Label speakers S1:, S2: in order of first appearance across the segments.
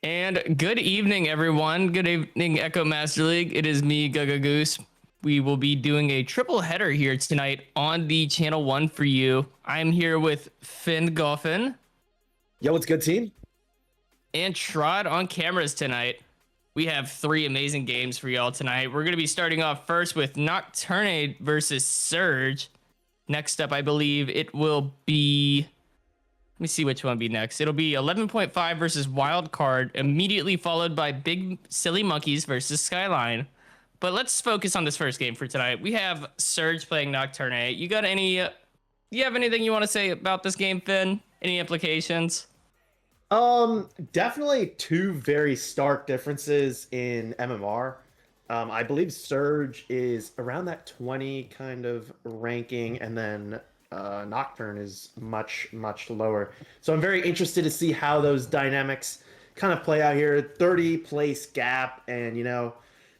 S1: And good evening, everyone. Good evening, Echo Master League. It is me, Gaga Goose. We will be doing a triple header here tonight on the Channel 1 for you. I'm here with Finn Goffin
S2: Yo, what's good, team?
S1: and Trod on cameras tonight. We have three amazing games for y'all tonight. We're going to be starting off first with Nocturne versus Surge. Next up, I believe it will be. Let me see which one will be next. It'll be 11.5 versus Wild Card, immediately followed by Big Silly Monkeys versus Skyline. But let's focus on this first game for tonight. We have Surge playing Nocturne. You got any? Do you have anything you want to say about this game, Finn? Any implications?
S2: Definitely two very stark differences in MMR. I believe Surge is around that 20 kind of ranking, and then Nocturne is much lower. So I'm very interested to see how those dynamics kind of play out here. 30 place gap, and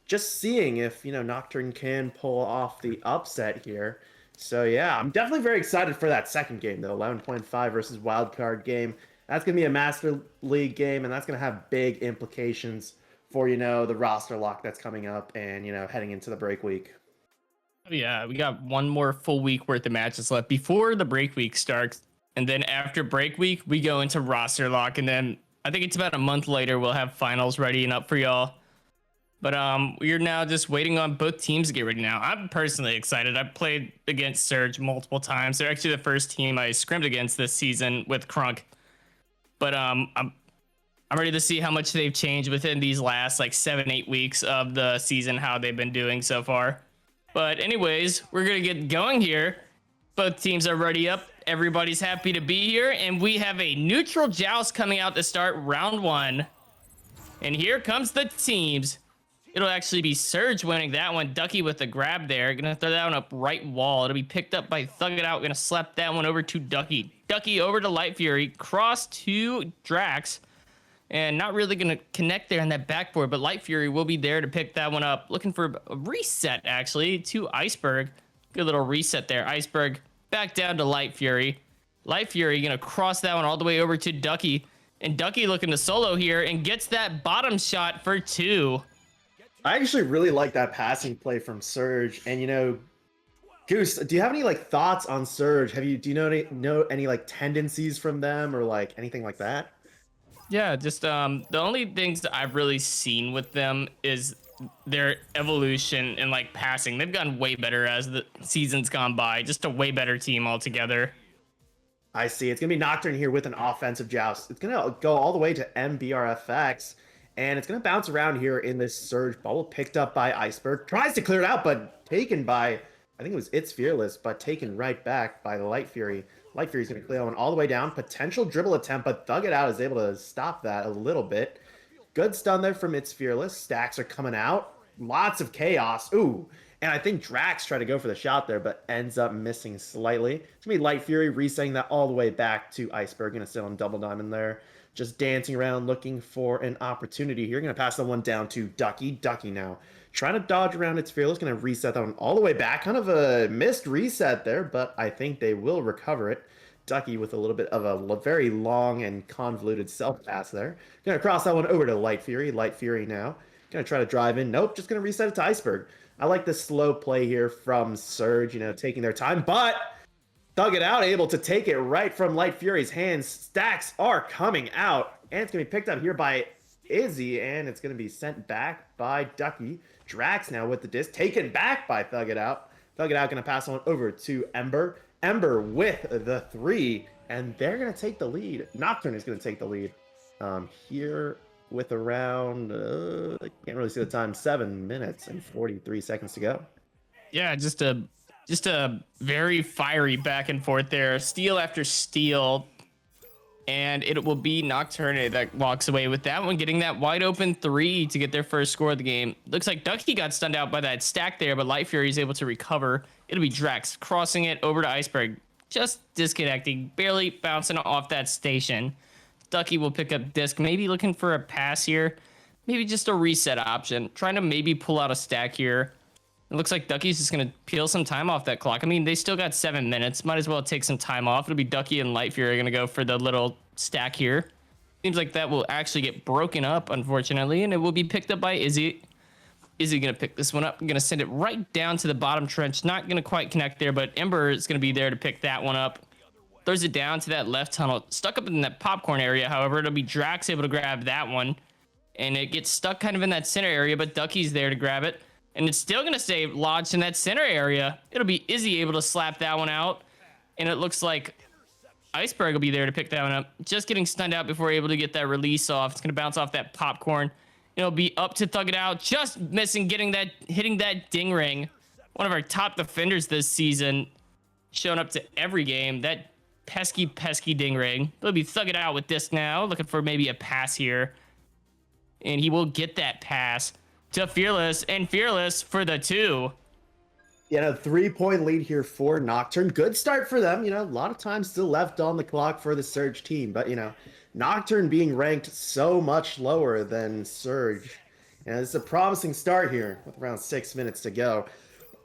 S2: just seeing if Nocturne can pull off the upset here. So yeah, I'm definitely very excited for that second game though. 11.5 versus Wildcard game. That's going to be a Master League game, and that's going to have big implications for, the roster lock that's coming up and, heading into the break week.
S1: Yeah, we got one more full week worth of matches left before the break week starts. And then after break week, we go into roster lock. And then I think it's about a month later, we'll have finals ready and up for y'all. But we're now just waiting on both teams to get ready now. I'm personally excited. I've played against Surge multiple times. They're actually the first team I scrimmed against this season with Crunk. But I'm ready to see how much they've changed within these last like 7-8 weeks of the season, how they've been doing so far. But anyways, we're gonna get going here. Both teams are ready up. Everybody's happy to be here, and we have a neutral joust coming out to start round one. And here comes the teams. It'll actually be Surge winning that one. Ducky with the grab there. Gonna throw that one up right wall. It'll be picked up by Thug It Out. Gonna slap that one over to Ducky. Ducky over to Light Fury. Cross to Drax. And not really gonna connect there on that backboard, but Light Fury will be there to pick that one up. Looking for a reset, actually, to Iceberg. Good little reset there. Iceberg back down to Light Fury. Light Fury gonna cross that one all the way over to Ducky. And Ducky looking to solo here and gets that bottom shot for two.
S2: I actually really like that passing play from Surge. And Goose, do you have any thoughts on Surge? Do you know any tendencies from them or anything like that?
S1: Yeah, just the only things that I've really seen with them is their evolution in passing. They've gotten way better as the season's gone by. Just a way better team altogether.
S2: I see. It's gonna be Nocturne here with an offensive joust. It's gonna go all the way to MBRFX. And it's going to bounce around here in this Surge bubble, picked up by Iceberg. Tries to clear it out, but taken by, I think it was It's Fearless, but taken right back by the Light Fury. Light Fury's going to clear one all the way down. Potential dribble attempt, but Thug It Out is able to stop that a little bit. Good stun there from It's Fearless. Stacks are coming out. Lots of chaos. Ooh. And I think Drax tried to go for the shot there, but ends up missing slightly. It's going to be Light Fury resetting that all the way back to Iceberg. Going to sit on Double Diamond there. Just dancing around looking for an opportunity here. Going to pass that one down to Ducky. Ducky now trying to dodge around It's Fearless. Going to reset that one all the way back. Kind of a missed reset there, but I think they will recover it. Ducky with a little bit of a very long and convoluted self pass there. Going to cross that one over to Light Fury. Light Fury now. Going to try to drive in. Nope, just going to reset it to Iceberg. I like the slow play here from Surge, taking their time, but Thug It Out able to take it right from Light Fury's hands. Stacks are coming out, and it's going to be picked up here by Izzy, and it's going to be sent back by Ducky. Drax now with the disc, taken back by Thug It Out. Thug It Out going to pass on over to Ember. Ember with the three, and they're going to take the lead. Nocturne is going to take the lead here with around, I can't really see the time, 7 minutes and 43 seconds to go.
S1: Yeah, just a very fiery back and forth there. Steal after steal. And it will be Nocturne that walks away with that one, getting that wide open three to get their first score of the game. Looks like Ducky got stunned out by that stack there, but Light Fury is able to recover. It'll be Drax crossing it over to Iceberg. Just disconnecting, barely bouncing off that station. Ducky will pick up disc, maybe looking for a pass here. Maybe just a reset option. Trying to maybe pull out a stack here. It looks like Ducky's just going to peel some time off that clock. I mean, they still got 7 minutes. Might as well take some time off. It'll be Ducky and Light Fury going to go for the little stack here. Seems like that will actually get broken up, unfortunately, and it will be picked up by Izzy. Izzy gonna pick this one up. Gonna send it right down to the bottom trench. Not gonna quite connect there, but Ember is gonna be there to pick that one up. Throws it down to that left tunnel. Stuck up in that popcorn area, however, it'll be Drax able to grab that one. And it gets stuck kind of in that center area, but Ducky's there to grab it. And it's still gonna stay lodged in that center area. It'll be Izzy able to slap that one out. And it looks like Iceberg will be there to pick that one up. Just getting stunned out before able to get that release off. It's going to bounce off that popcorn. It'll be up to Thug It Out. Just missing hitting that ding ring. One of our top defenders this season. Showing up to every game. That pesky, pesky ding ring. It'll be Thug It Out with this now. Looking for maybe a pass here. And he will get that pass to Fearless. And Fearless for the 2.
S2: Yeah, a 3-point lead here for Nocturne. Good start for them. A lot of time still left on the clock for the Surge team. But, Nocturne being ranked so much lower than Surge. It's a promising start here with around 6 minutes to go.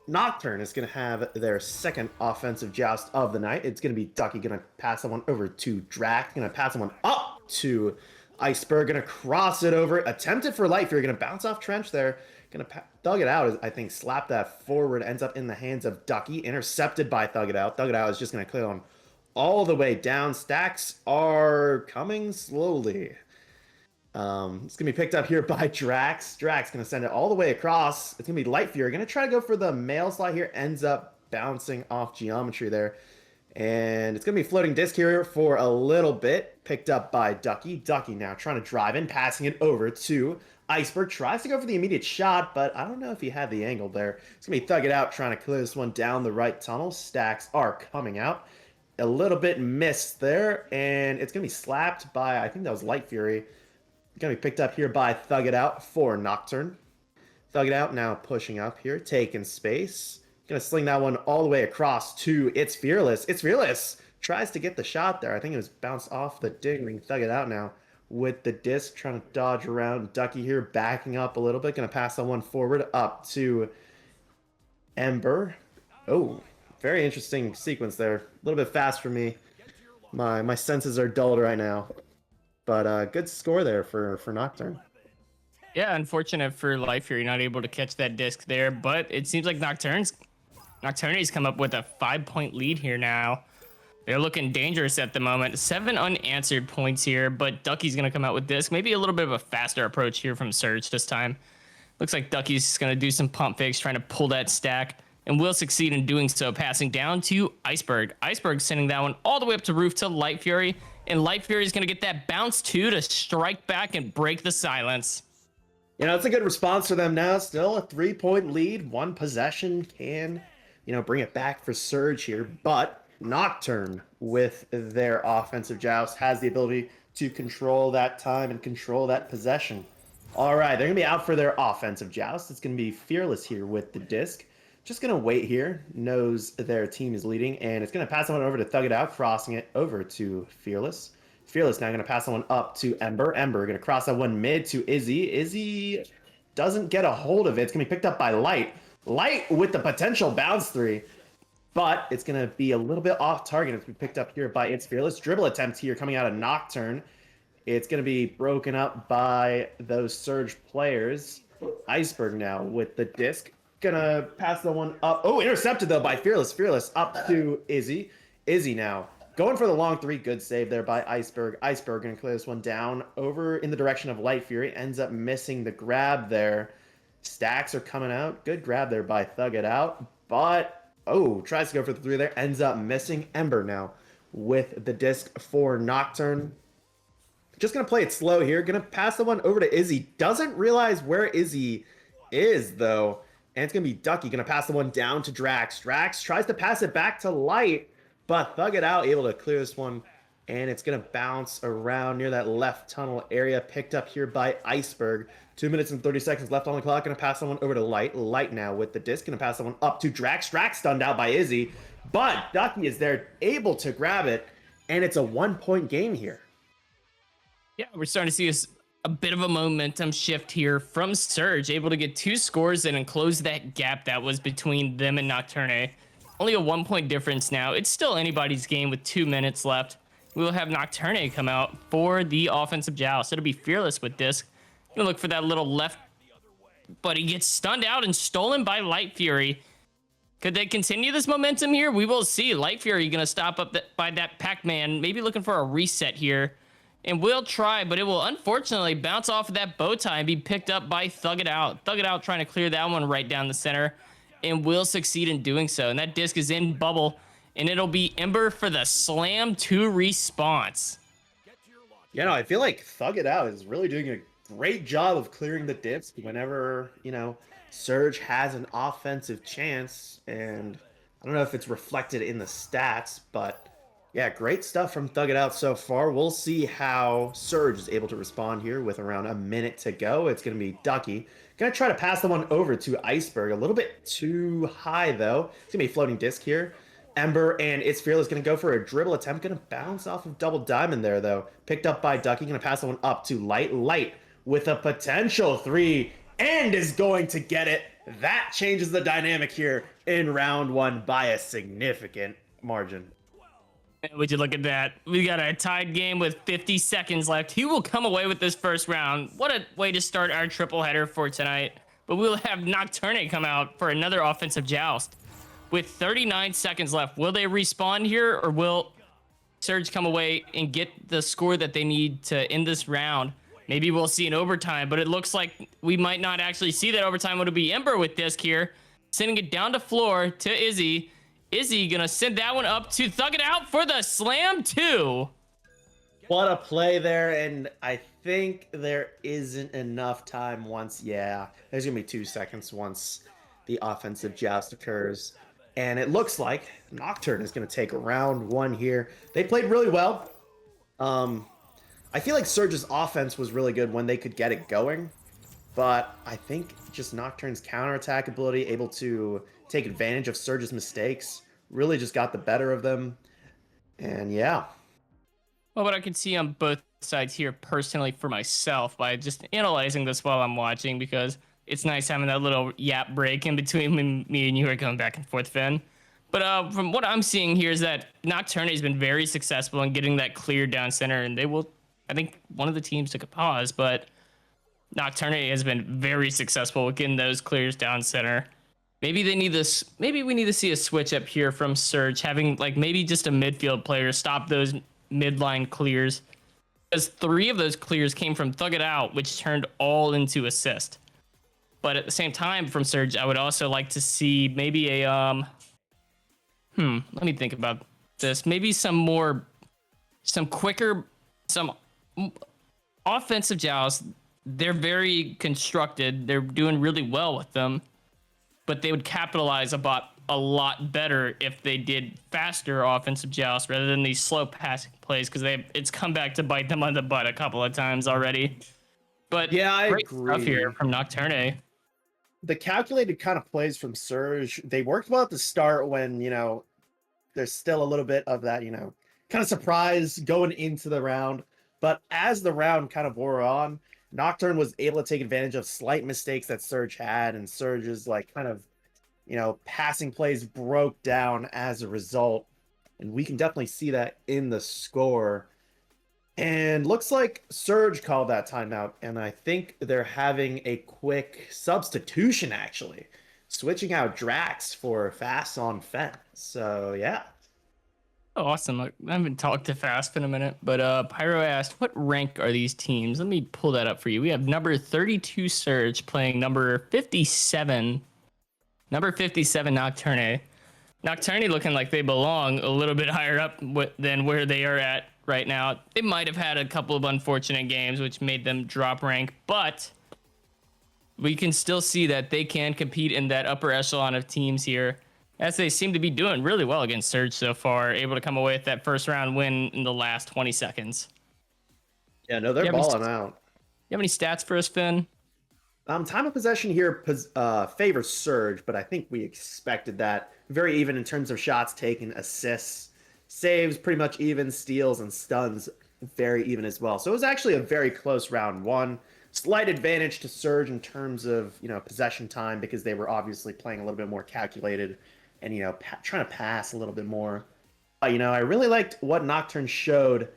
S2: Nocturne is going to have their second offensive joust of the night. It's going to be Ducky going to pass that one over to Drac. Going to pass that one up to Iceberg. Going to cross it over. Attempted for Light Fury. Going to bounce off Trench there. Gonna Thug It Out, I think, slap that forward, ends up in the hands of Ducky, intercepted by Thug It Out. Thug It Out is just gonna clear on all the way down. Stacks are coming slowly. It's gonna be picked up here by Drax. Drax gonna send it all the way across. It's gonna be Light Fury. Gonna try to go for the mail slot here, ends up bouncing off Geometry there. And it's going to be floating disc here for a little bit. Picked up by Ducky. Ducky now trying to drive in, passing it over to Iceberg. Tries to go for the immediate shot, but I don't know if he had the angle there. It's going to be Thug It Out trying to clear this one down the right tunnel. Stacks are coming out. A little bit missed there, and it's going to be slapped by, I think that was Light Fury. Going to be picked up here by Thug It Out for Nocturne. Thug It Out now pushing up here, taking space. Gonna sling that one all the way across to It's Fearless. It's Fearless tries to get the shot there. I think it was bounced off the ding ring. Thug It Out now with the disc, trying to dodge around. Ducky here backing up a little bit. Gonna pass that one forward up to Ember. Oh, very interesting sequence there. A little bit fast for me. My senses are dulled right now. But good score there for Nocturne.
S1: Yeah, unfortunate for Light Fury not able to catch that disc there, but it seems like Nocturne's come up with a 5-point lead here now. They're looking dangerous at the moment. 7 unanswered points here, but Ducky's going to come out with disc. Maybe a little bit of a faster approach here from Surge this time. Looks like Ducky's going to do some pump fakes, trying to pull that stack, and will succeed in doing so, passing down to Iceberg. Iceberg sending that one all the way up to roof to Light Fury, and Light Fury is going to get that bounce too to strike back and break the silence.
S2: It's a good response for them now. Still a 3-point lead. 1 possession can, bring it back for Surge here. But Nocturne, with their offensive joust, has the ability to control that time and control that possession. All right, they're going to be out for their offensive joust. It's going to be Fearless here with the disc. Just going to wait here. Knows their team is leading. And it's going to pass the one over to Thug It Out, crossing it over to Fearless. Fearless now going to pass that one up to Ember. Ember going to cross that one mid to Izzy. Izzy doesn't get a hold of it. It's going to be picked up by Light. Light with the potential bounce 3. But it's going to be a little bit off target. It's going to be picked up here by It's Fearless. Dribble attempt here coming out of Nocturne. It's going to be broken up by those Surge players. Iceberg now with the disc. Going to pass the one up. Oh, intercepted though by Fearless. Fearless up to Izzy. Izzy now going for the long 3, good save there by Iceberg. Iceberg going to clear this one down over in the direction of Light Fury. Ends up missing the grab there. Stacks are coming out. Good grab there by Thug It Out. But, tries to go for the 3 there. Ends up missing. Ember now with the disc for Nocturne. Just going to play it slow here. Going to pass the one over to Izzy. Doesn't realize where Izzy is, though. And it's going to be Ducky. Going to pass the one down to Drax. Drax tries to pass it back to Light. But Thug It Out able to clear this one, and it's going to bounce around near that left tunnel area, picked up here by Iceberg. 2 minutes and 30 seconds left on the clock. Going to pass someone over to Light. Light now with the disc. Going to pass someone up to Drax. Drax stunned out by Izzy, but Ducky is there, able to grab it, and it's a 1-point game here.
S1: Yeah, we're starting to see a bit of a momentum shift here from Surge, able to get 2 scores in and close that gap that was between them and Nocturne. Only a 1-point difference now. It's still anybody's game with 2 minutes left. we'll have Nocturne come out for the offensive joust. It'll be Fearless with Disc. Gonna look for that little left, but he gets stunned out and stolen by Light Fury. Could they continue this momentum here? We will see. Light Fury gonna stop up by that Pac-Man, maybe looking for a reset here. And will try, but it will unfortunately bounce off of that bow tie and be picked up by Thug It Out. Thug It Out trying to clear that one right down the center and will succeed in doing so. And that disc is in bubble, and it'll be Ember for the Slam 2 response.
S2: You know, I feel like Thug It Out is really doing a great job of clearing the dips whenever, Surge has an offensive chance. And I don't know if it's reflected in the stats, but yeah, great stuff from Thug It Out so far. We'll see how Surge is able to respond here with around a minute to go. It's going to be Ducky. Going to try to pass the one over to Iceberg. A little bit too high, though. It's going to be floating disc here. Ember and It's Fearless going to go for a dribble attempt. Going to bounce off of Double Diamond there, though. Picked up by Ducky. Going to pass the one up to Light. Light with a potential 3 and is going to get it. That changes the dynamic here in round 1 by a significant margin.
S1: Would you look at that? We got a tied game with 50 seconds left. Who will come away with this first round? What a way to start our triple header for tonight. But we'll have Nocturne come out for another offensive joust. With 39 seconds left, will they respawn here, or will Surge come away and get the score that they need to end this round? Maybe we'll see an overtime, but it looks like we might not actually see that overtime. It'll be Ember with disc here, sending it down to floor to Izzy. Izzy gonna send that one up to Thug It Out for the Slam 2.
S2: What a play there, and I think there isn't enough time once, there's gonna be 2 seconds once the offensive joust occurs. And it looks like Nocturne is gonna take round 1 here. They played really well. I feel like Surge's offense was really good when they could get it going, but I think just Nocturne's counterattack ability, able to take advantage of Surge's mistakes, really just got the better of them. And yeah.
S1: Well, what I can see on both sides here personally for myself by just analyzing this while I'm watching, because it's nice having that little yap break in between when me and you are going back and forth, Finn. But from what I'm seeing here is that Nocturne has been very successful in getting that clear down center, and they will, I think one of the teams took a pause, but Nocturne has been very successful with getting those clears down center. Maybe they need this. Maybe we need to see a switch up here from Surge, having like maybe just a midfield player stop those midline clears, because 3 of those clears came from Thug It Out, which turned all into assist. But at the same time, from Surge, I would also like to see maybe a let me think about this. Maybe some quicker, some offensive jousts. They're very constructed. They're doing really well with them, but they would capitalize a lot better if they did faster offensive jousts rather than these slow passing plays, because it's come back to bite them on the butt a couple of times already. But
S2: yeah, I
S1: great
S2: agree.
S1: stuff here from Nocturne.
S2: The calculated kind of plays from Surge, they worked well at the start when, there's still a little bit of that, kind of surprise going into the round. But as the round kind of wore on, Nocturne was able to take advantage of slight mistakes that Surge had, and Surge's passing plays broke down as a result. And we can definitely see that in the score. And looks like Surge called that timeout, and I think they're having a quick substitution, actually. Switching out Drax for Fast on Fen. So, yeah.
S1: Oh, awesome. I haven't talked to Fast in a minute, but Pyro asked, what rank are these teams? Let me pull that up for you. We have number 32 Surge playing number 57. Number 57 Nocturne. Nocturne looking like they belong a little bit higher up than where they are at right now. They might have had a couple of unfortunate games which made them drop rank, but we can still see that they can compete in that upper echelon of teams here, as they seem to be doing really well against Surge so far, able to come away with that first round win in the last 20 seconds.
S2: Yeah, no, they're balling out.
S1: You have any stats for us, Finn?
S2: Time of possession here favors Surge, but I think we expected that. Very even in terms of shots taken, assists, saves pretty much even, steals and stuns very even as well. So it was actually a very close round 1. Slight advantage to Surge in terms of, possession time, because they were obviously playing a little bit more calculated and, trying to pass a little bit more. I really liked what Nocturne showed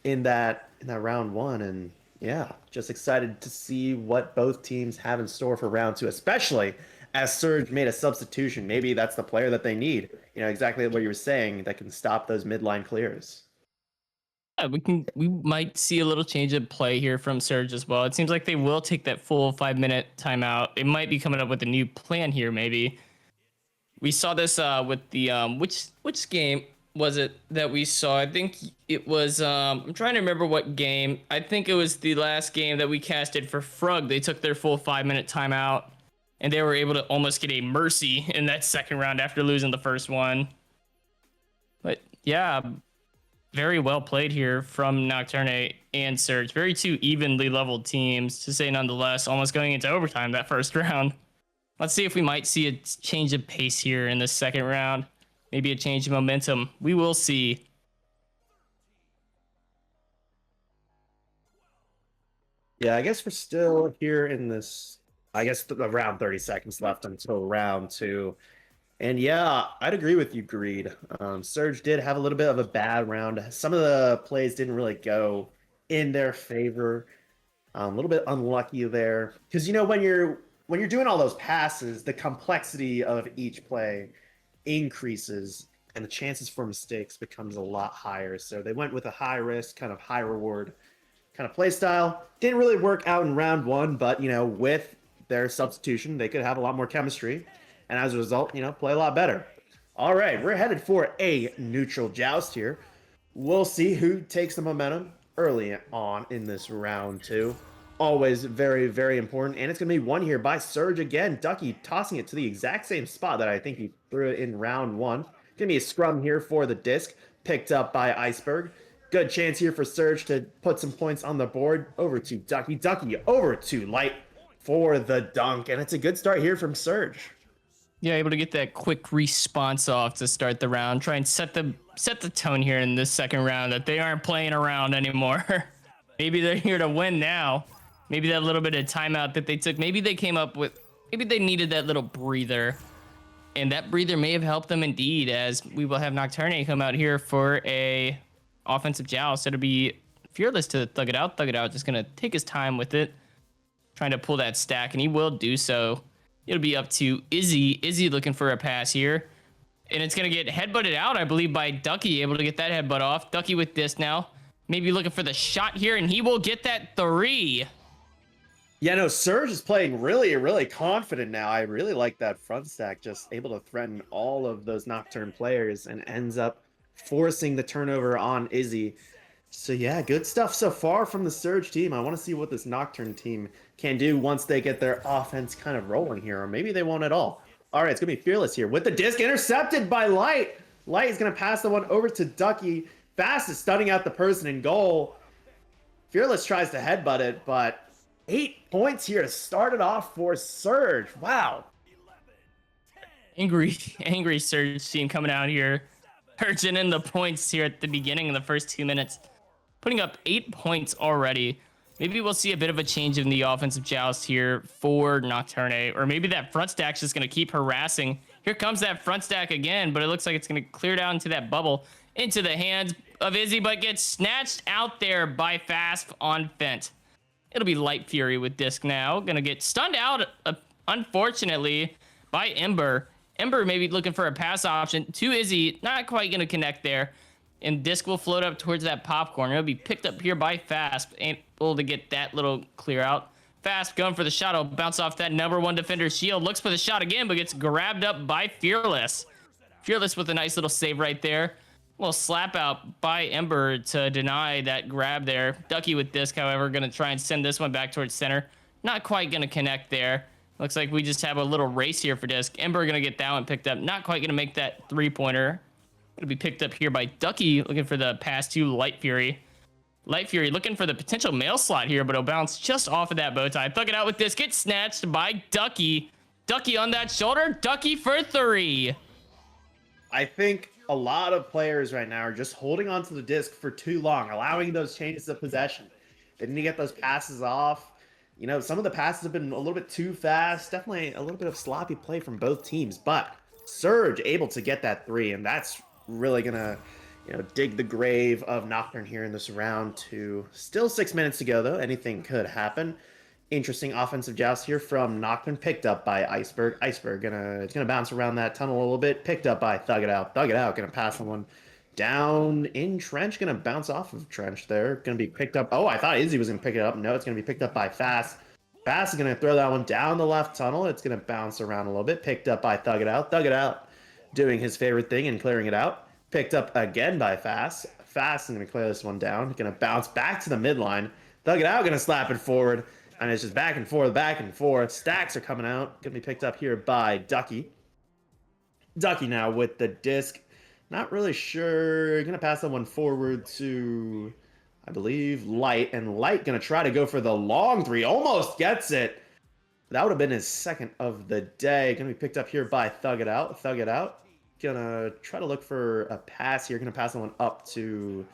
S2: in that round one, and yeah, just excited to see what both teams have in store for round two, especially as Surge made a substitution. Maybe that's the player that they need. Exactly what you were saying that can stop those midline clears.
S1: Yeah, we might see a little change of play here from Surge as well. It seems like they will take that full 5 minute timeout. It might be coming up with a new plan here, maybe. We saw this with the which game was it that we saw? I think it was I'm trying to remember what game. I think it was the last game that we casted for Frug. They took their full 5 minute timeout and they were able to almost get a mercy in that second round after losing the first one. But yeah, very well played here from Nocturne and Surge. Very two evenly leveled teams, to say nonetheless, almost going into overtime that first round. Let's see if we might see a change of pace here in the second round. Maybe a change of momentum. We will see.
S2: Yeah, I guess we're still here in this. I guess around 30 seconds left until round two. And yeah, I'd agree with you, Greed. Surge did have a little bit of a bad round. Some of the plays didn't really go in their favor. A little bit unlucky there, because when you're doing all those passes, the complexity of each play increases, and the chances for mistakes becomes a lot higher. So they went with a high risk, kind of high reward kind of play style. Didn't really work out in round one, but with their substitution, they could have a lot more chemistry, and as a result, play a lot better. All right, we're headed for a neutral joust here. We'll see who takes the momentum early on in this round two. Always very, very important. And it's going to be won here by Surge again. Ducky tossing it to the exact same spot that I think he threw it in round one. Going to be a scrum here for the disc, picked up by Iceberg. Good chance here for Surge to put some points on the board. Over to Ducky. Ducky over to Light for the dunk. And it's a good start here from Surge.
S1: Yeah, able to get that quick response off to start the round. Try and set the tone here in this second round that they aren't playing around anymore. Maybe they're here to win now. Maybe that little bit of timeout that they took, maybe they came up with, maybe they needed that little breather. And that breather may have helped them indeed, as we will have Nocturne come out here for a offensive joust. It'll be Fearless to thug it out. Thug it out, just going to take his time with it, trying to pull that stack, and he will do so. It'll be up to Izzy. Izzy looking for a pass here. And it's going to get headbutted out, I believe, by Ducky. Able to get that headbutt off. Ducky with this now. Maybe looking for the shot here, and he will get that three.
S2: Yeah, no, Surge is playing really, really confident now. I really like that front stack, just able to threaten all of those Nocturne players and ends up forcing the turnover on Izzy. So yeah, good stuff so far from the Surge team. I want to see what this Nocturne team can do once they get their offense kind of rolling here, or maybe they won't at all. All right, it's going to be Fearless here with the disc intercepted by Light. Light is going to pass the one over to Ducky. Fast is stunning out the person in goal. Fearless tries to headbutt it, but 8 points here to start it off for Surge. Wow.
S1: Angry Surge team coming out here, urging in the points here at the beginning of the first 2 minutes, putting up 8 points already. Maybe we'll see a bit of a change in the offensive joust here for Nocturne, or maybe that front stack's just going to keep harassing. Here comes that front stack again, but it looks like it's going to clear down into that bubble, into the hands of Izzy, but gets snatched out there by Fast on Fent. It'll be Light Fury with disc now. Gonna get stunned out, unfortunately, by Ember. Ember maybe looking for a pass option to Izzy. Not quite gonna connect there. And disc will float up towards that popcorn. It'll be picked up here by Fast. Able to get that little clear out. Fast going for the shot. It'll bounce off that number one defender's shield. Looks for the shot again, but gets grabbed up by Fearless. Fearless with a nice little save right there. Little slap out by Ember to deny that grab there. Ducky with disc, however, going to try and send this one back towards center. Not quite going to connect there. Looks like we just have a little race here for disc. Ember going to get that one picked up. Not quite going to make that three-pointer. It'll be picked up here by Ducky, looking for the pass to Light Fury. Light Fury looking for the potential mail slot here, but it'll bounce just off of that bow tie. Thug it out with disc. Gets snatched by Ducky. Ducky on that shoulder. Ducky for three.
S2: I think a lot of players right now are just holding onto the disc for too long, allowing those changes of possession. They need to get those passes off. Some of the passes have been a little bit too fast. Definitely a little bit of sloppy play from both teams. But Surge able to get that three, and that's really going to dig the grave of Nocturne here in this round two. Still 6 minutes to go, though. Anything could happen. Interesting offensive joust here from Nocturne, picked up by Iceberg. Iceberg it's gonna bounce around that tunnel a little bit, picked up by Thug It Out. Thug It Out gonna pass someone down in Trench, gonna bounce off of Trench there. Gonna be picked up. Oh, I thought Izzy was gonna pick it up. No, it's gonna be picked up by Fast. Fast is gonna throw that one down the left tunnel. It's gonna bounce around a little bit, picked up by Thug It Out. Thug It Out doing his favorite thing and clearing it out. Picked up again by Fast. Fast is gonna clear this one down. Gonna bounce back to the midline. Thug It Out gonna slap it forward. And it's just back and forth, back and forth. Stacks are coming out. Gonna be picked up here by Ducky. Ducky now with the disc. Not really sure. Gonna pass that one forward to, I believe, Light. And Light gonna try to go for the long three. Almost gets it. That would have been his second of the day. Gonna be picked up here by Thug It Out. Thug It Out. Gonna try to look for a pass here. Gonna pass that one up to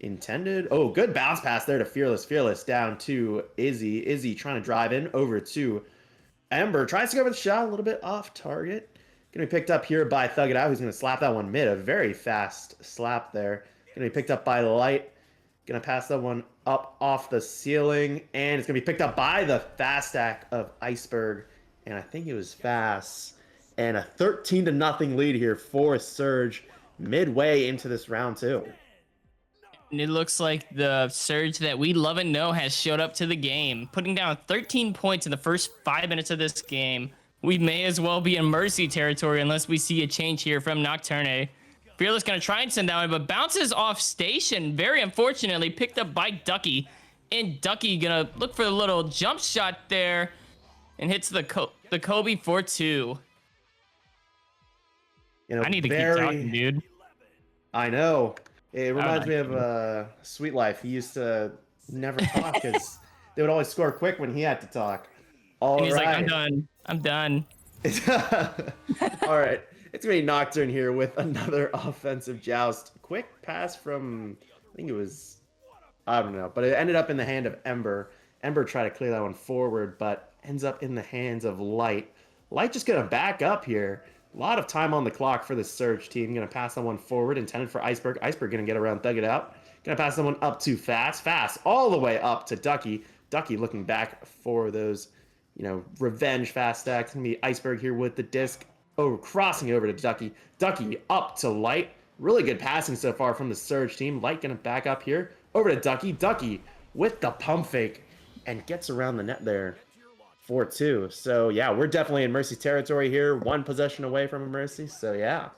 S2: Intended. Oh, good bounce pass there to Fearless. Fearless down to Izzy. Izzy trying to drive in over to Ember. Tries to go for the shot, a little bit off target. Gonna be picked up here by Thug It Out, who's gonna slap that one mid. A very fast slap there. Gonna be picked up by Light. Gonna pass that one up off the ceiling. And it's gonna be picked up by the fast stack of Iceberg. And I think it was Fast. And a 13-0 lead here for Surge midway into this round two.
S1: And it looks like the Surge that we love and know has showed up to the game, putting down 13 points in the first 5 minutes of this game. We may as well be in Mercy territory unless we see a change here from Nocturne. Fearless gonna try and send that one, but bounces off station. Very unfortunately picked up by Ducky. And Ducky gonna look for a little jump shot there and hits the Kobe 4-2. I need to keep talking, dude.
S2: I know. It reminds me of Sweet Life. He used to never talk because they would always score quick when he had to talk.
S1: And he's like, I'm done. I'm done.
S2: All right. It's going to be Nocturne here with another offensive joust. Quick pass from, I think it was, I don't know, but it ended up in the hand of Ember. Ember tried to clear that one forward, but ends up in the hands of Light. Light just going to back up here. A lot of time on the clock for the Surge team. Going to pass that one forward, intended for Iceberg. Iceberg going to get around, Thug It Out. Going to pass that one up to Fast. Fast all the way up to Ducky. Ducky looking back for those, revenge fast stacks. Going to be Iceberg here with the disc. Oh, crossing over to Ducky. Ducky up to Light. Really good passing so far from the Surge team. Light going to back up here. Over to Ducky. Ducky with the pump fake and gets around the net there. 4-2. So yeah, we're definitely in Mercy territory here. One possession away from a Mercy. So yeah.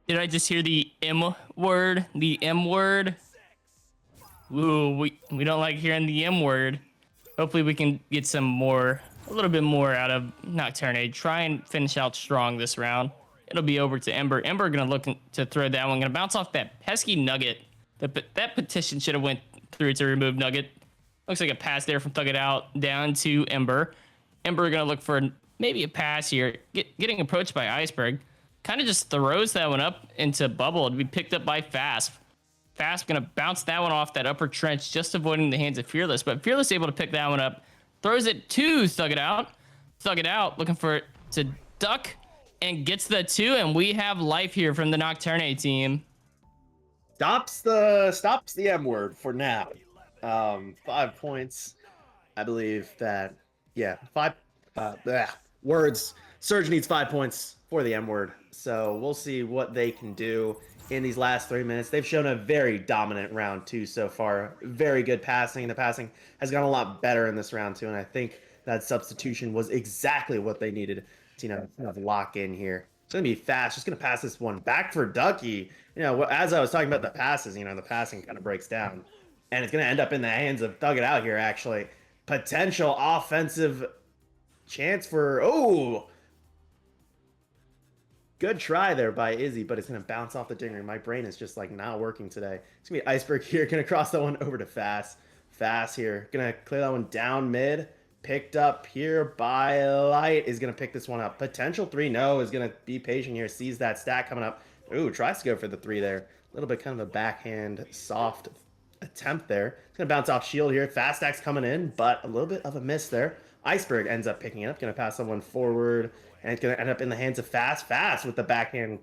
S1: Did I just hear the M word? The M word? Ooh, we don't like hearing the M word. Hopefully we can get a little bit more out of Nocturne. Try and finish out strong this round. It'll be over to Ember. Ember gonna look to throw that one. Gonna bounce off that pesky Nugget. That petition should have went through to remove Nugget. Looks like a pass there from Thug It Out down to Ember. Ember gonna look for maybe a pass here. Getting approached by Iceberg. Kind of just throws that one up into Bubble to be picked up by Fast. Fast gonna bounce that one off that upper trench, just avoiding the hands of Fearless. But Fearless able to pick that one up. Throws it to Thug It Out. Thug It Out looking for it to duck and gets the 2. And we have life here from the Nocturne team.
S2: Stops the M word for now. 5 points. I believe that, yeah, words. Surge needs 5 points for the M word. So we'll see what they can do in these last 3 minutes. They've shown a very dominant round two so far. Very good passing. The passing has gone a lot better in this round two, and I think that substitution was exactly what they needed to, kind of lock in here. It's going to be Fast. Just going to pass this one back for Ducky. As I was talking about the passes, the passing kind of breaks down. And it's going to end up in the hands of Thug It Out here, actually. Potential offensive chance for... Oh! Good try there by Izzy, but it's going to bounce off the dinger. My brain is just, not working today. It's going to be Iceberg here. Going to cross that one over to Fast. Fast here. Going to clear that one down mid. Picked up here by Light. Is going to pick this one up. Potential 3. No, is going to be patient here. Sees that stack coming up. Ooh, tries to go for the 3 there. A little bit kind of a backhand, soft attempt there. It's going to bounce off shield here. Fast stack's coming in, but a little bit of a miss there. Iceberg ends up picking it up. Going to pass someone forward, and it's going to end up in the hands of Fast. Fast with the backhand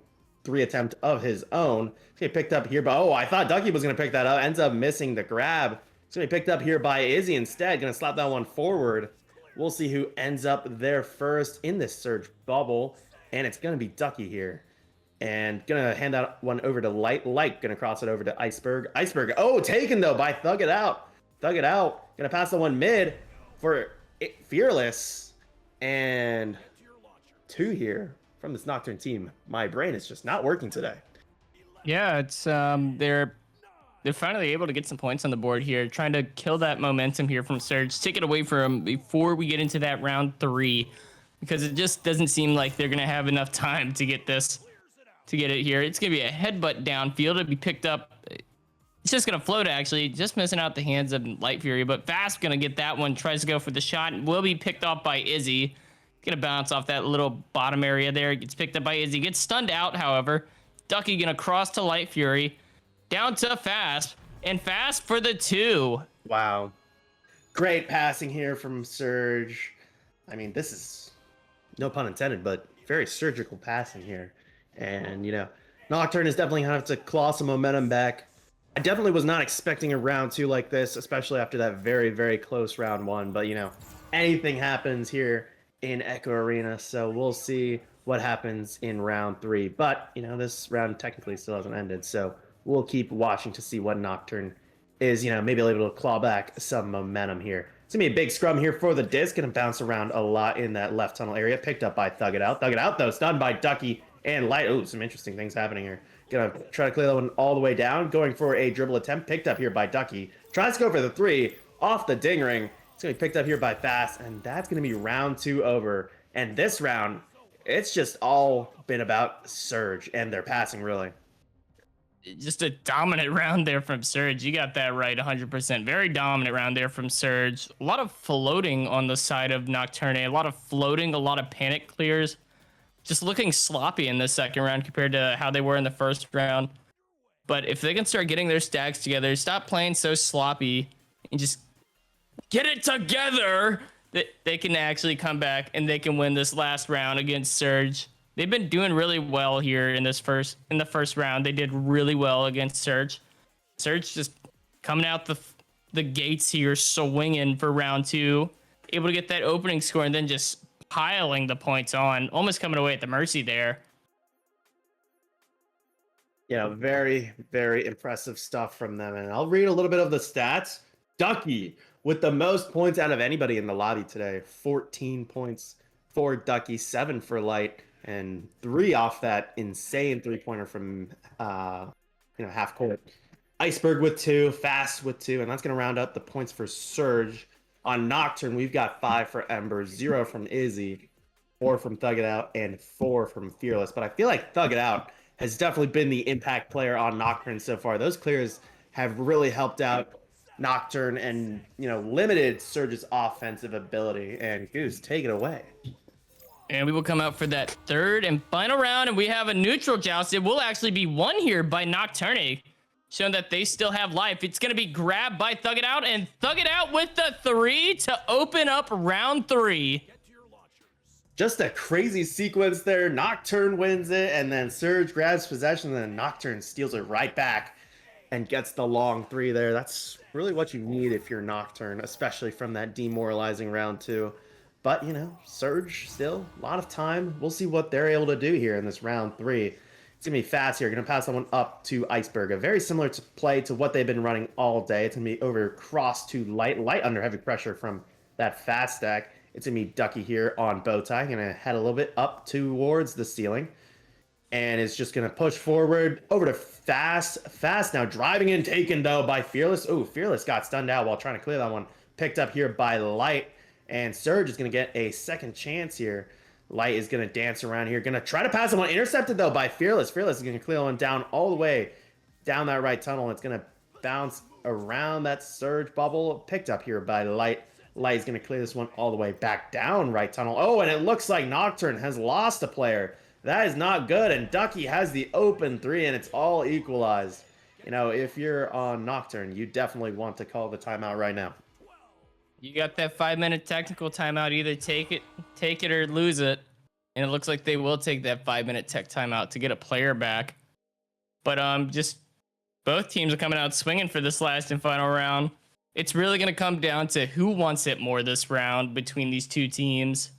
S2: three attempt of his own. It's gonna be picked up here, but oh, I thought Ducky was gonna pick that up. Ends up missing the grab. It's gonna be picked up here by Izzy instead. Gonna slap that one forward. We'll see who ends up there first in this Surge bubble, and it's gonna be Ducky here. And gonna hand that one over to Light. Light gonna cross it over to Iceberg. Iceberg, oh, taken though by Thug It Out. Thug It Out gonna pass the one mid for Fearless, and two here from this Nocturne team. My brain is just not working today.
S1: Yeah, it's they're finally able to get some points on the board here, trying to kill that momentum here from Surge, take it away from them before we get into that round 3, because it just doesn't seem like they're gonna have enough time to get it here. It's gonna be a headbutt downfield to be picked up. It's just gonna float, actually, just missing out the hands of Light Fury, but Fast gonna get that one, tries to go for the shot, will be picked off by Izzy. Gonna bounce off that little bottom area there, gets picked up by Izzy, gets stunned out, however. Ducky gonna cross to Light Fury, down to Fast, and Fast for the 2.
S2: Wow. Great passing here from Surge. I mean, this is, no pun intended, but very surgical passing here. And, you know, Nocturne is definitely going to have to claw some momentum back. I definitely was not expecting a round 2 like this, especially after that very, very close round 1. But, you know, anything happens here in Echo Arena, so we'll see what happens in round 3. But, you know, this round technically still hasn't ended, so we'll keep watching to see what Nocturne is, you know, maybe able to claw back some momentum here. It's going to be a big scrum here for the disc. Going to bounce around a lot in that left tunnel area. Picked up by Thug It Out. Thug It Out, though, stunned by Ducky and Light. Oh, some interesting things happening here. Going to try to clear that one all the way down. Going for a dribble attempt. Picked up here by Ducky. Tries to go for the 3. Off the ding ring. It's going to be picked up here by Fast. And that's going to be round 2 over. And this round, it's just all been about Surge and their passing, really.
S1: Just a dominant round there from Surge. You got that right, 100%. Very dominant round there from Surge. A lot of floating on the side of Nocturne. A lot of floating, a lot of panic clears. Just looking sloppy in the second round compared to how they were in the first round. But if they can start getting their stacks together, stop playing so sloppy, and just get it together, that they can actually come back and they can win this last round against Surge. They've been doing really well here in the first round. They did really well against Surge. Surge just coming out the gates here, swinging for round 2, able to get that opening score and then just piling the points on, almost coming away at the mercy there.
S2: Yeah, very, very impressive stuff from them. And I'll read a little bit of the stats. Ducky with the most points out of anybody in the lobby today. 14 points for Ducky, 7 for Light, and 3 off that insane 3-pointer from half court. Iceberg with 2, Fast with 2, and that's going to round up the points for Surge. On Nocturne, we've got 5 for Ember, 0 from Izzy, 4 from Thug It Out, and 4 from Fearless. But I feel like Thug It Out has definitely been the impact player on Nocturne so far. Those clears have really helped out Nocturne and, you know, limited Surge's offensive ability. And Goose, take it away.
S1: And we will come out for that third and final round, and we have a neutral joust. It will actually be won here by Nocturne, showing that they still have life. It's going to be grabbed by Thug It Out, and Thug It Out with the 3 to open up round 3.
S2: Just a crazy sequence there. Nocturne wins it, and then Surge grabs possession, and then Nocturne steals it right back and gets the long 3 there. That's really what you need if you're Nocturne, especially from that demoralizing round 2. But, you know, Surge still a lot of time. We'll see what they're able to do here in this round 3. It's going to be Fast here. Going to pass that one up to Iceberg. A very similar play to what they've been running all day. It's going to be over cross to Light. Light under heavy pressure from that Fast stack. It's going to be Ducky here on Bowtie. Going to head a little bit up towards the ceiling. And it's just going to push forward over to Fast. Fast now driving in, taken though by Fearless. Oh, Fearless got stunned out while trying to clear that one. Picked up here by Light. And Surge is going to get a second chance here. Light is going to dance around here. Going to try to pass him on. Intercepted, though, by Fearless. Fearless is going to clear one down all the way down that right tunnel. It's going to bounce around that Surge bubble. Picked up here by Light. Light is going to clear this one all the way back down right tunnel. Oh, and it looks like Nocturne has lost a player. That is not good. And Ducky has the open 3, and it's all equalized. You know, if you're on Nocturne, you definitely want to call the timeout right now.
S1: You got that 5-minute technical timeout. Either take it or lose it. and it looks like they will take that 5-minute tech timeout to get a player back. But just both teams are coming out swinging for this last and final round. It's really going to come down to who wants it more this round between these two teams.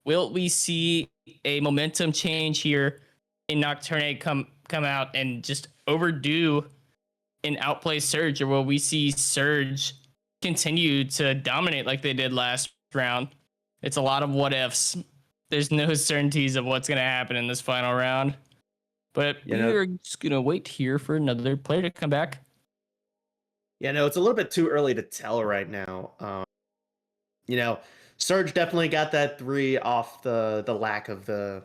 S1: Will we see a momentum change here in Nocturne come out and just overdo and outplay Surge, or will we see Surge continue to dominate like they did last round? It's a lot of what ifs. There's no certainties of what's going to happen in this final round. But we're just going to wait here for another player to come back.
S2: Yeah, no, it's a little bit too early to tell right now. Surge definitely got that 3 off the lack of the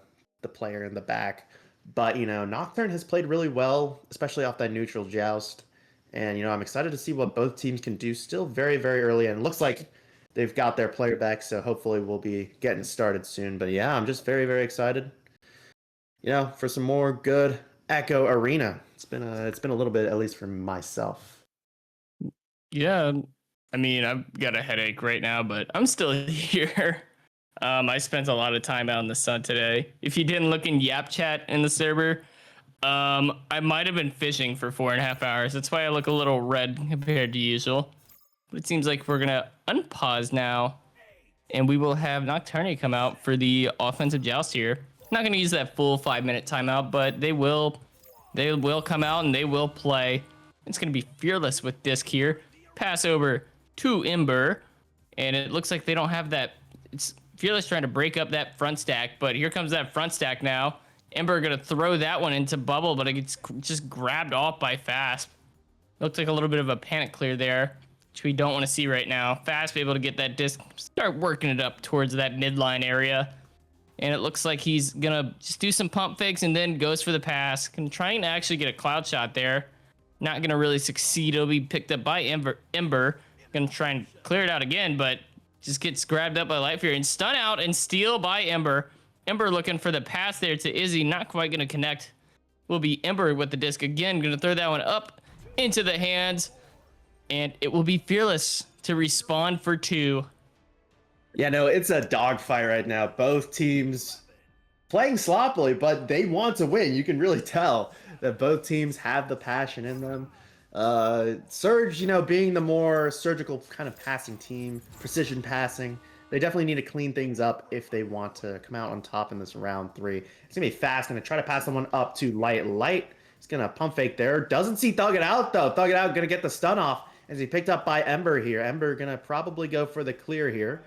S2: player in the back. But, Nocturne has played really well, especially off that neutral joust. And, I'm excited to see what both teams can do still very, very early. And it looks like they've got their player back, so hopefully we'll be getting started soon. But yeah, I'm just very, very excited, for some more good Echo Arena. It's been a little bit, at least for myself.
S1: Yeah, I mean, I've got a headache right now, but I'm still here. I spent a lot of time out in the sun today. If you didn't look in Yap Chat in the server, I might have been fishing for 4.5 hours. That's why I look a little red compared to usual. But it seems like we're gonna unpause now, and we will have Nocturne come out for the offensive joust here. Not gonna use that full 5-minute timeout, but they will come out and they will play. It's gonna be Fearless with Disc here. Pass over to Ember, and it looks like they don't have that. It's Fearless trying to break up that front stack, but here comes that front stack now. Ember gonna throw that one into Bubble, but it gets just grabbed off by Fast. Looks like a little bit of a panic clear there, which we don't want to see right now. Fast be able to get that disc, start working it up towards that midline area. And it looks like he's gonna just do some pump fakes and then goes for the pass. Trying to actually get a cloud shot there. Not gonna really succeed. It'll be picked up by Ember. Gonna try and clear it out again, but just gets grabbed up by Light Fury and stun out and steal by Ember. Ember looking for the pass there to Izzy, not quite gonna connect. Will be Ember with the disc again, gonna throw that one up into the hands, and it will be Fearless to respawn for 2.
S2: Yeah, no, it's a dogfight right now. Both teams playing sloppily, but they want to win. You can really tell that both teams have the passion in them. Surge, being the more surgical kind of passing team, precision passing, they definitely need to clean things up if they want to come out on top in this round 3. It's going to be Fast, going to try to pass someone up to Light. Light is going to pump fake there. Doesn't see Thug It Out, though. Thug It Out going to get the stun off as he picked up by Ember here. Ember going to probably go for the clear here.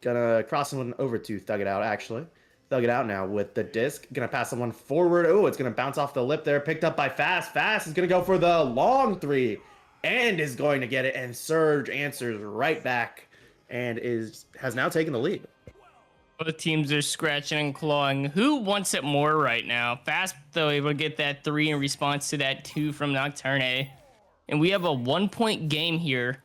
S2: Gonna cross someone over to Thug It Out, actually. Thug It Out now with the disc. Gonna pass someone forward. Oh, it's gonna bounce off the lip there. Picked up by Fast. Fast is gonna go for the long 3 and is going to get it. And Surge answers right back and has now taken the lead.
S1: Both teams are scratching and clawing. Who wants it more right now? Fast, though, able to get that 3 in response to that 2 from Nocturne. And we have a 1-point game here.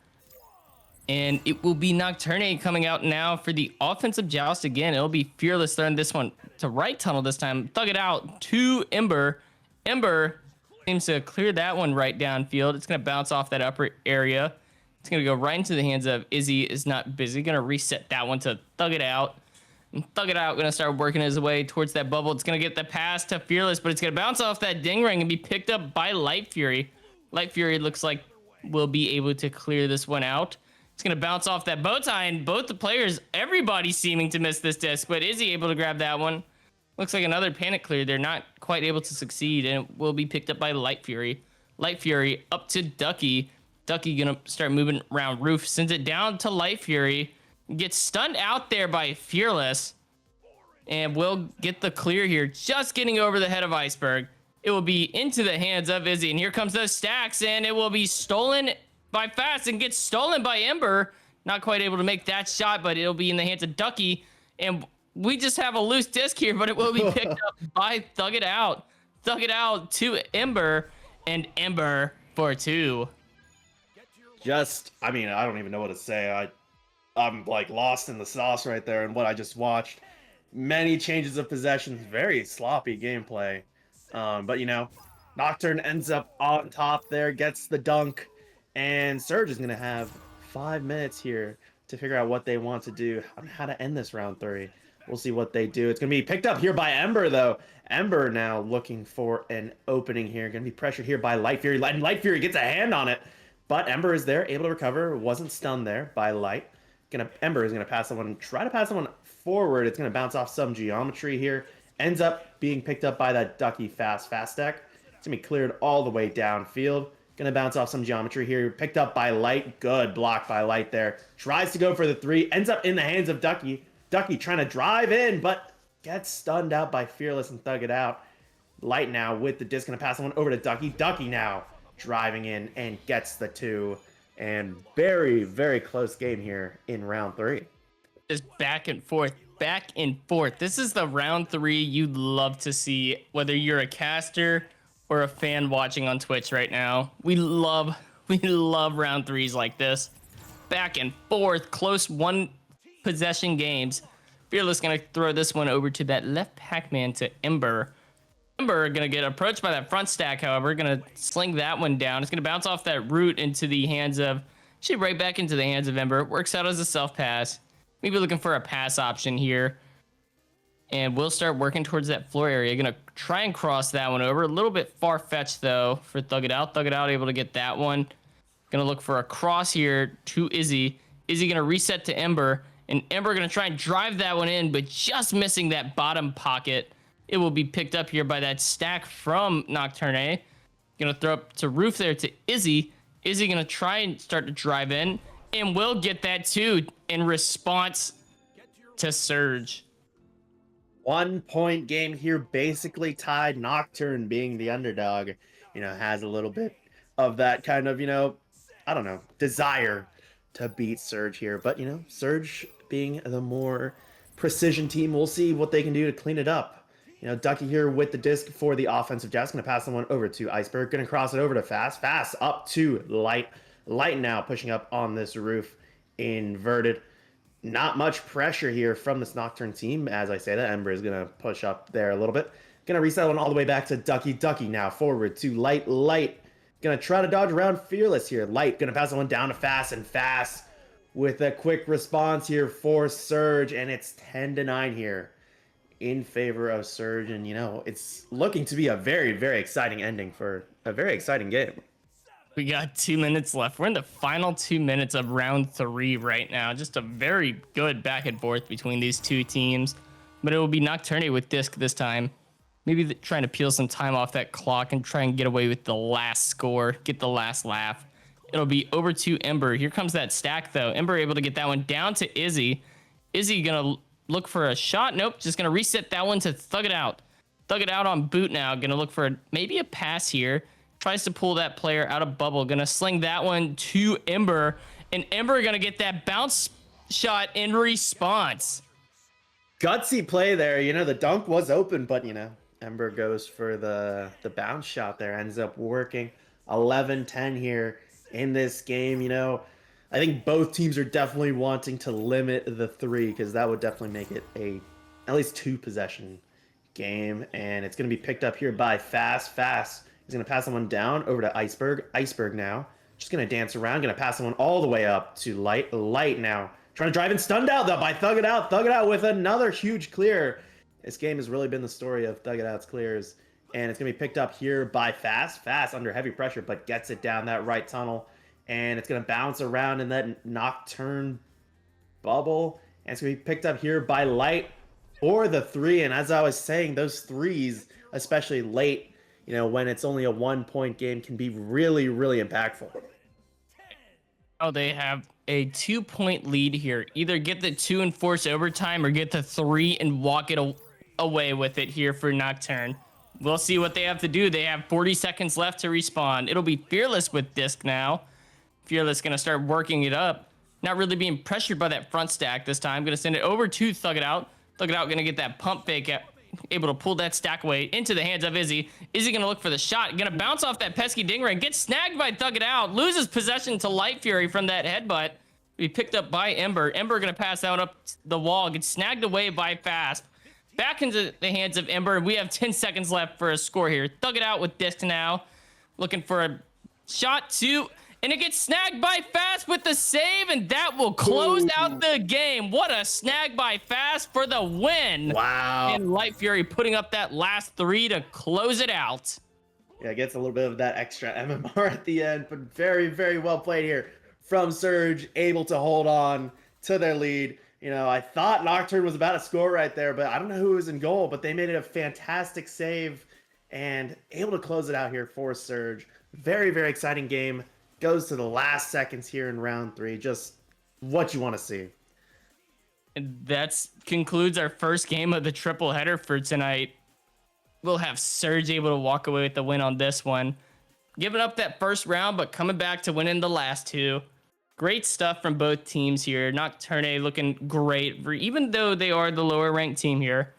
S1: And it will be Nocturne coming out now for the offensive joust again. It'll be Fearless throwing this one to right tunnel this time. Thug It Out to Ember. Ember seems to clear that one right downfield. It's going to bounce off that upper area. It's going to go right into the hands of Izzy is not busy. Going to reset that one to Thug It Out. And Thug It Out going to start working his way towards that bubble. It's going to get the pass to Fearless, but it's going to bounce off that ding ring and be picked up by Light Fury. Light Fury looks like will be able to clear this one out. It's going to bounce off that bow tie, and both the players, everybody seeming to miss this disc, but is he able to grab that one? Looks like another panic clear. They're not quite able to succeed, and it will be picked up by Light Fury. Light Fury up to Ducky. Ducky going to start moving around roof, sends it down to Light Fury. Gets stunned out there by Fearless, and will get the clear here, just getting over the head of Iceberg. It will be into the hands of Izzy, and here comes those stacks, and it will be stolen by Fast and gets stolen by Ember. Not quite able to make that shot, but it'll be in the hands of Ducky. And we just have a loose disc here, but it will be picked up by Thug It Out. Thug It Out to Ember, and Ember for 2.
S2: I don't even know what to say. I'm like lost in the sauce right there and what I just watched. Many changes of possessions, very sloppy gameplay. But Nocturne ends up on top there, gets the dunk. And Surge is going to have 5 minutes here to figure out what they want to do on how to end this round 3. We'll see what they do. It's going to be picked up here by Ember, though. Ember now looking for an opening here. Going to be pressured here by Light Fury. And Light Fury gets a hand on it. But Ember is there, able to recover. Wasn't stunned there by Light. Ember is going to pass someone, try to pass someone forward. It's going to bounce off some geometry here. Ends up being picked up by that Ducky fast stack. It's going to be cleared all the way downfield. Going to bounce off some geometry here. Picked up by Light. Good block by Light there. Tries to go for the 3. Ends up in the hands of Ducky. Ducky trying to drive in, but gets stunned out by Fearless and Thug It Out. Light now with the disc. Going to pass someone over to Ducky. Ducky now driving in and gets the 2. And very, very close game here in round 3.
S1: Just back and forth, back and forth. This is the round 3 you'd love to see, whether you're a caster or a fan watching on Twitch right now. We love round 3s like this. Back and forth, close one possession games. Fearless gonna throw this one over to that left Pac-Man to Ember. Ember gonna get approached by that front stack, however, gonna sling that one down. It's gonna bounce off that root into the hands of, actually right back into the hands of Ember. Works out as a self pass. Maybe looking for a pass option here. And we'll start working towards that floor area. Gonna try and cross that one over. A little bit far-fetched though for Thug It Out. Thug It Out able to get that one. Gonna look for a cross here to Izzy. Izzy gonna reset to Ember. And Ember gonna try and drive that one in, but just missing that bottom pocket. It will be picked up here by that stack from Nocturne. Gonna throw up to Roof there to Izzy. Izzy gonna try and start to drive in. And will get that too in response to Surge.
S2: 1 point game here, basically tied. Nocturne being the underdog, has a little bit of that kind of, I don't know, desire to beat Surge here. But, Surge being the more precision team, we'll see what they can do to clean it up. Ducky here with the disc for the offensive Jazz. Going to pass someone over to Iceberg. Going to cross it over to Fast. Fast up to Light. Light now pushing up on this roof. Inverted. Not much pressure here from this Nocturne team. As I say that, Ember is going to push up there a little bit. Going to reset one all the way back to Ducky. Ducky now forward to Light. Light going to try to dodge around Fearless here. Light going to pass someone down to Fast, and Fast with a quick response here for Surge. And it's 10-9 here in favor of Surge. And, it's looking to be a very, very exciting ending for a very exciting game.
S1: We got 2 minutes left. We're in the final 2 minutes of round 3 right now. Just a very good back and forth between these two teams. But it will be Nocturne with disc this time. Maybe trying to peel some time off that clock and try and get away with the last score, get the last laugh. It'll be over to Ember. Here comes that stack, though. Ember able to get that one down to Izzy. Izzy going to look for a shot. Nope, just going to reset that one to Thug It Out. Thug It Out on boot now. Going to look for maybe a pass here. Tries to pull that player out of bubble. Gonna sling that one to Ember. And Ember gonna get that bounce shot in response.
S2: Gutsy play there. The dunk was open, but, Ember goes for the bounce shot there. Ends up working. 11-10 here in this game. I think both teams are definitely wanting to limit the 3, because that would definitely make it at least 2 possession game. And it's going to be picked up here by Fast. He's going to pass someone down over to Iceberg. Iceberg now just going to dance around. Going to pass someone all the way up to Light. Light now trying to drive and stunned out, though, by Thug It Out. Thug It Out with another huge clear. This game has really been the story of Thug It Out's clears. And it's going to be picked up here by Fast. Fast under heavy pressure, but gets it down that right tunnel. And it's going to bounce around in that Nocturne bubble. And it's going to be picked up here by Light for the 3. And as I was saying, those 3s, especially late, when it's only a 1 point game, can be really, really impactful.
S1: Oh, they have a 2 point lead here. Either get the 2 and force overtime, or get the 3 and walk it away with it here for Nocturne. We'll see what they have to do. They have 40 seconds left to respawn. It'll be Fearless with disc now. Fearless gonna start working it up. Not really being pressured by that front stack this time. Gonna send it over to Thug It Out. Thug It Out gonna get that pump fake out. Able to pull that stack away into the hands of Izzy. Izzy gonna look for the shot. Gonna bounce off that pesky ding ring. Gets snagged by Thug It Out. Loses possession to Light Fury from that headbutt. Be picked up by Ember. Ember gonna pass that one up the wall. Gets snagged away by Fast. Back into the hands of Ember. We have 10 seconds left for a score here. Thug It Out with disc now. Looking for a shot to And it gets snagged by Fast with the save, and that will close out the game. What a snag by Fast for the win.
S2: Wow.
S1: And Light Fury putting up that last 3 to close it out.
S2: Yeah, gets a little bit of that extra MMR at the end, but very, very well played here from Surge, able to hold on to their lead. You know, I thought Nocturne was about to score right there, but I don't know who was in goal, but they made it a fantastic save and able to close it out here for Surge. Very, very exciting game. Goes to the last seconds here in round 3. Just what you want to see.
S1: And that concludes our first game of the triple header for tonight. We'll have Surge able to walk away with the win on this one. Giving up that first round, but coming back to winning the last 2. Great stuff from both teams here. Nocturne looking great, even though they are the lower ranked team here.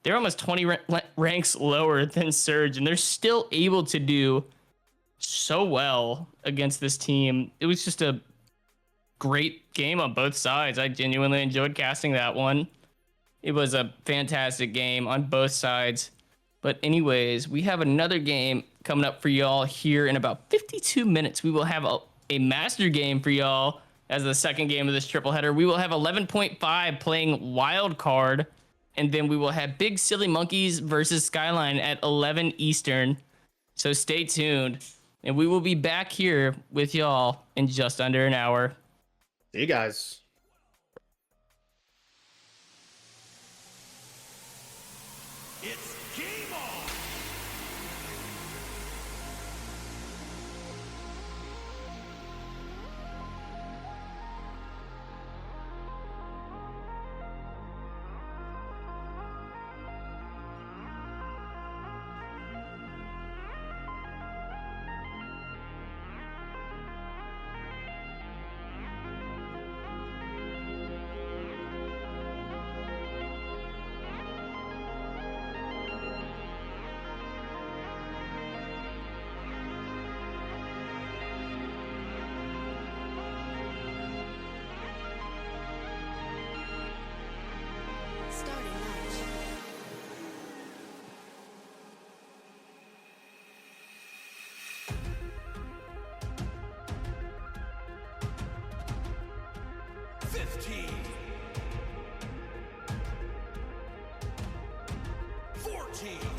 S1: They're almost 20 ranks lower than Surge, and they're still able to do so well against this team. It was just a great game on both sides. I genuinely enjoyed casting that one. It was a fantastic game on both sides. But anyways, we have another game coming up for y'all here in about 52 minutes. We will have a master game for y'all as the second game of this triple header. We will have 11.5 playing Wild Card, and then we will have Big Silly Monkeys versus Skyline at 11 Eastern. So stay tuned. And we will be back here with y'all in just under an hour.
S2: See you guys.
S3: It's game on!
S4: Starting match.
S3: $15, 14.